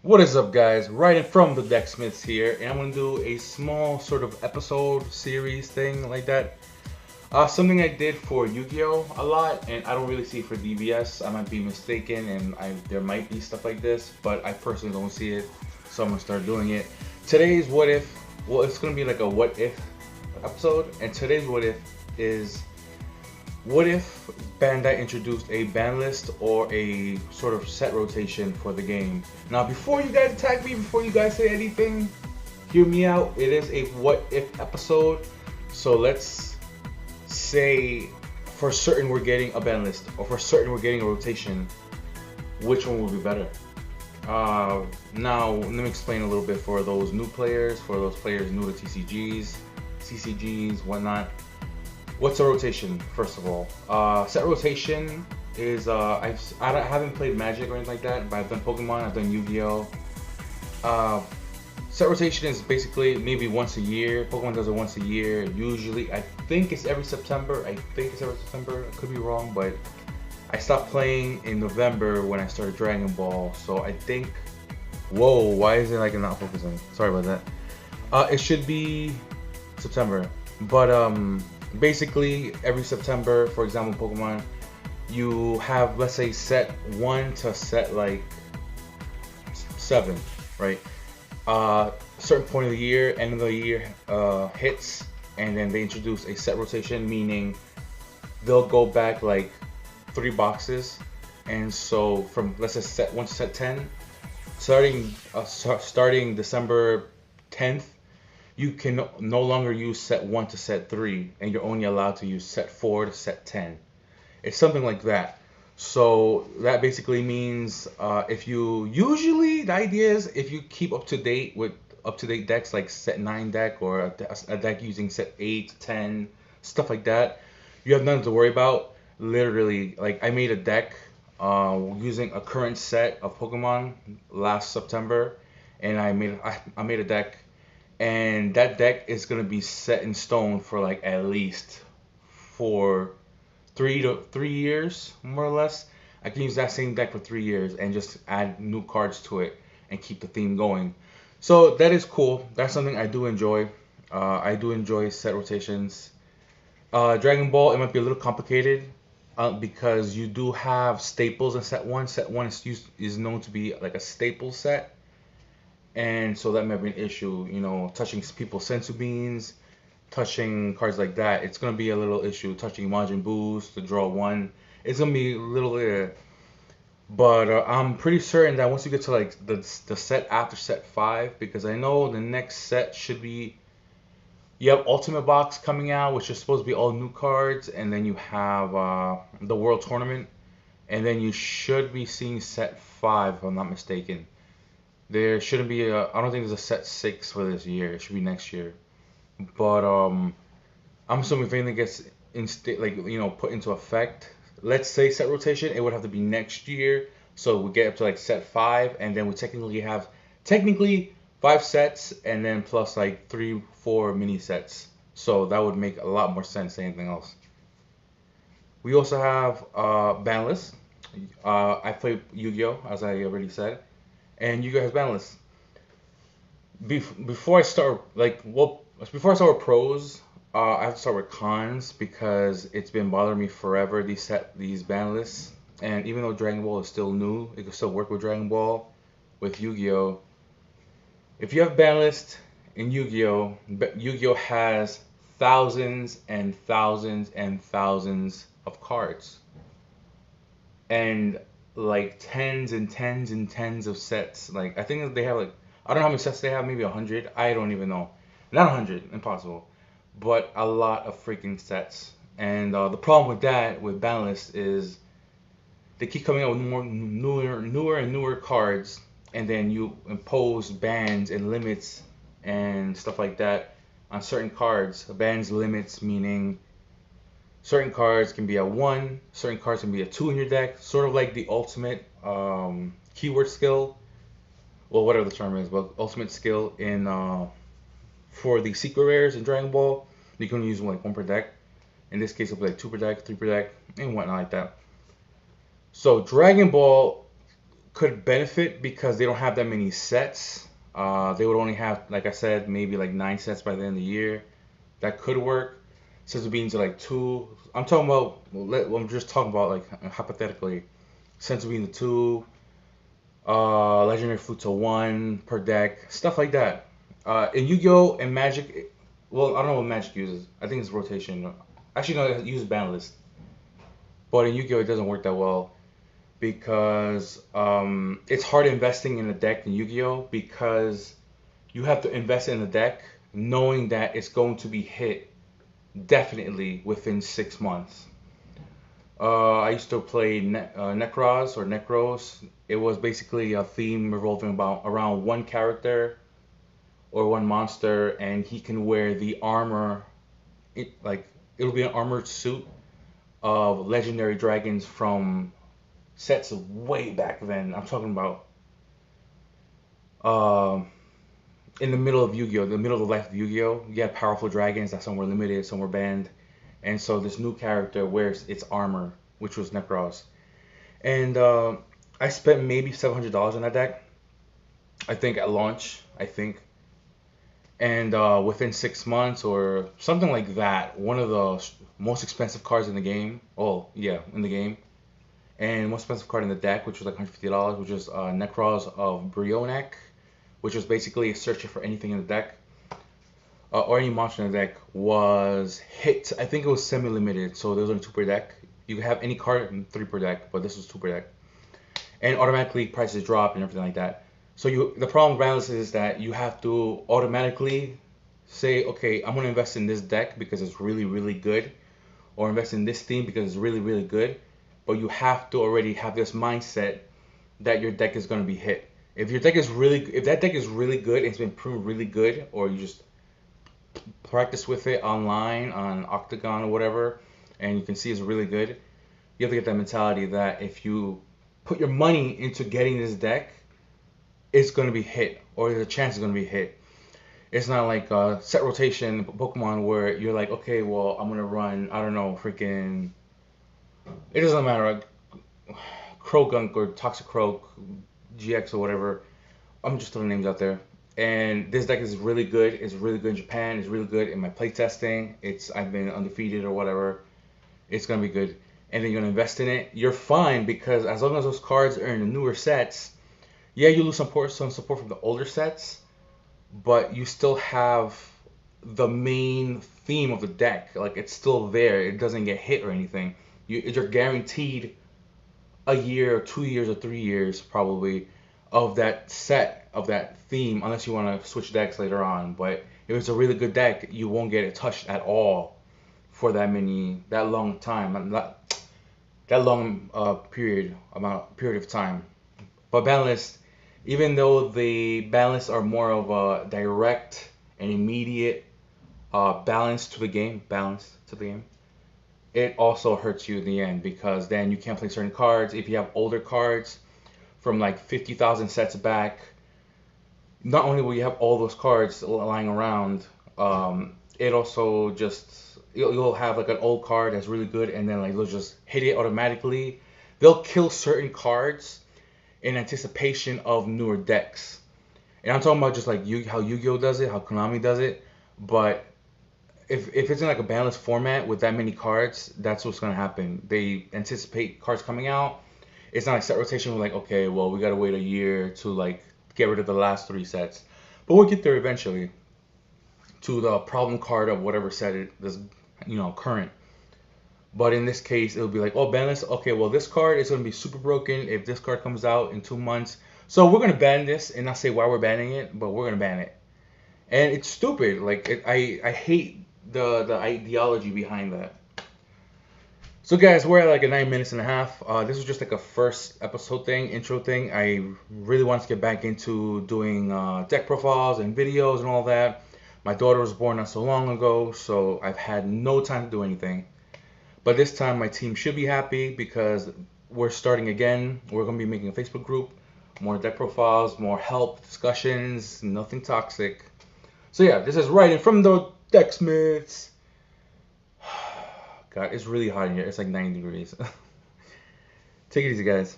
What is up, guys? Raiden from the Decksmiths here, and I'm gonna do a small sort of episode series thing like that. Something I did for Yu-Gi-Oh a lot, and I don't really see for DBS. I might be mistaken, and there might be stuff like this, but I personally don't see it, so I'm gonna start doing it. Today's what if? Well, it's gonna be like a what if episode, and today's what if is what if Bandai introduced a ban list or a sort of set rotation for the game? Now, before you guys attack me, before you guys say anything, hear me out. It is a what if episode, so let's say for certain we're getting a ban list, or for certain we're getting a rotation. Which one will be better? Now, let me explain a little bit for those new players, for those players new to TCGs, CCGs, whatnot. What's a rotation, first of all? Set rotation is, I haven't played Magic or anything like that, but I've done Pokemon, I've done Yu-Gi-Oh! Set rotation is basically maybe once a year. Pokemon does it once a year. Usually, I think it's every September. I could be wrong, but I stopped playing in November when I started Dragon Ball, so I think... Whoa, why is it like not focusing? Sorry about that. It should be September, but basically every September, for example, Pokemon, you have, let's say, set 1 to set like 7, right? Certain point of the year, end of the year hits, and then they introduce a set rotation, meaning they'll go back like 3 boxes, and so from, let's say, set 1 to set 10, starting December 10th, you can no longer use set 1 to set 3, and you're only allowed to use set 4 to set 10. It's something like that. So that basically means if you usually, the idea is if you keep up to date with up-to-date decks like set 9 deck, or a deck using set 8, 10, stuff like that, you have nothing to worry about. Literally, like, I made a deck using a current set of Pokemon last September, and I made a deck, and that deck is gonna be set in stone for like at least for 3 years, more or less. I can use that same deck for 3 years and just add new cards to it and keep the theme going. So that is cool. That's something I do enjoy. I do enjoy set rotations. Dragon Ball, it might be a little complicated because you do have staples in set 1. Set 1 is known to be like a staple set, and so that might be an issue. You know, touching people's sensu beans, touching cards like that, it's gonna be a little issue. Touching Majin Boos to draw 1, it's gonna be a little but I'm pretty certain that once you get to like the set after set 5, because I know the next set should be, you have Ultimate Box coming out, which is supposed to be all new cards, and then you have the World Tournament, and then you should be seeing set 5, if I'm not mistaken. There shouldn't be I don't think there's a set 6 for this year. It should be next year. But I'm assuming if anything gets put into effect, let's say set rotation, it would have to be next year. So we get up to like set 5, and then we technically 5 sets, and then plus like 3-4 mini sets. So that would make a lot more sense than anything else. We also have ban lists. I play Yu-Gi-Oh, as I already said, and Yu-Gi-Oh has ban lists. Before I start before I start with pros, I have to start with cons because it's been bothering me forever, these ban lists. And even though Dragon Ball is still new, it can still work with Dragon Ball. With Yu-Gi-Oh, if you have ban list in Yu-Gi-Oh, Yu-Gi-Oh has thousands and thousands and thousands of cards, and like tens and tens and tens of sets. Like, I think that they have like, I don't know how many sets they have, maybe 100. I don't even know. Not 100, impossible. But a lot of freaking sets. And the problem with that, with ban list, is they keep coming out with newer and newer cards, and then you impose bans and limits and stuff like that on certain cards. Bans, limits, meaning certain cards can be a 1, certain cards can be a 2 in your deck, sort of like the ultimate keyword skill, well, whatever the term is, but ultimate skill in for the secret rares in Dragon Ball. You can use like 1 per deck. In this case, it'll be like 2 per deck, 3 per deck, and whatnot like that. So Dragon Ball could benefit because they don't have that many sets. They would only have, like I said, maybe like 9 sets by the end of the year. That could work. Since being to like two, I'm talking about. I'm just talking about like hypothetically. Since being to two, legendary flute to one per deck, stuff like that. In Yu-Gi-Oh and Magic, well, I don't know what Magic uses. I think it's rotation. Actually, no, it uses ban list. But in Yu-Gi-Oh, it doesn't work that well because it's hard investing in a deck in Yu-Gi-Oh because you have to invest in the deck knowing that it's going to be hit definitely within 6 months. I used to play Necros or Necros. It was basically a theme revolving about around one character or one monster, and he can wear the armor. Like it'll be an armored suit of legendary dragons from sets way back then. I'm talking about um in the middle of Yu-Gi-Oh, the middle of the life of Yu-Gi-Oh, you had powerful dragons that some were limited, some were banned, and so this new character wears its armor, which was Necros. And I spent maybe $700 on that deck. I think at launch, I think, and within 6 months or something like that, one of the most expensive cards in the game. Oh yeah, in the game, and most expensive card in the deck, which was like $150, which is Necros of Brionek, which was basically a searcher for anything in the deck or any monster in the deck, was hit. I think it was semi-limited, so there was only two per deck. You could have any card in three per deck, but this was two per deck, and automatically prices drop and everything like that. So the problem with balance is that you have to automatically say, okay, I'm gonna invest in this deck because it's really really good, or invest in this theme because it's really really good. But you have to already have this mindset that your deck is gonna be hit. If that deck is really good, it's been proven really good, or you just practice with it online on Octagon or whatever, and you can see it's really good. You have to get that mentality that if you put your money into getting this deck, it's gonna be hit, or there's a chance it's gonna be hit. It's not like set rotation Pokemon where you're like, okay, well, I'm gonna run, I don't know, freaking. It doesn't matter, like Croagunk or Toxicroak, GX or whatever. I'm just throwing names out there. And this deck is really good. It's really good in Japan. It's really good in my playtesting. I've been undefeated or whatever. It's gonna be good. And then you're gonna invest in it. You're fine because as long as those cards are in the newer sets, yeah, you lose some support from the older sets, but you still have the main theme of the deck. Like it's still there. It doesn't get hit or anything. You're guaranteed a year or 2 years or 3 years probably of that set of that theme, unless you want to switch decks later on. But if it's a really good deck, you won't get it touched at all for that long time, that long period of time. But balance, even though the balance are more of a direct and immediate balance to the game, it also hurts you in the end because then you can't play certain cards. If you have older cards from like 50,000 sets back, not only will you have all those cards lying around, it also just you'll have like an old card that's really good, and then like they'll just hit it automatically. They'll kill certain cards in anticipation of newer decks, and I'm talking about just like how Yu-Gi-Oh does it, how Konami does it. But if it's in like a balanced format with that many cards, that's what's gonna happen. They anticipate cards coming out. It's not like set rotation. We're like, okay, well, we gotta wait a year to like get rid of the last three sets, but we'll get there eventually to the problem card of whatever set it is, current. But in this case, it'll be like, oh, ban list. Okay, well, this card is gonna be super broken if this card comes out in 2 months. So we're gonna ban this and not say why we're banning it, but we're gonna ban it. And it's stupid. Like I hate the ideology behind that. So guys, we're at like a 9 minutes and a half. This was just like a first episode thing, intro thing. I really want to get back into doing deck profiles and videos and all that. My daughter was born not so long ago, so I've had no time to do anything. But this time my team should be happy because we're starting again. We're going to be making a Facebook group, more deck profiles, more help, discussions, nothing toxic. So yeah, this is Raiden from the Decksmiths. God, it's really hot in here. It's like 90 degrees. Take it easy, guys.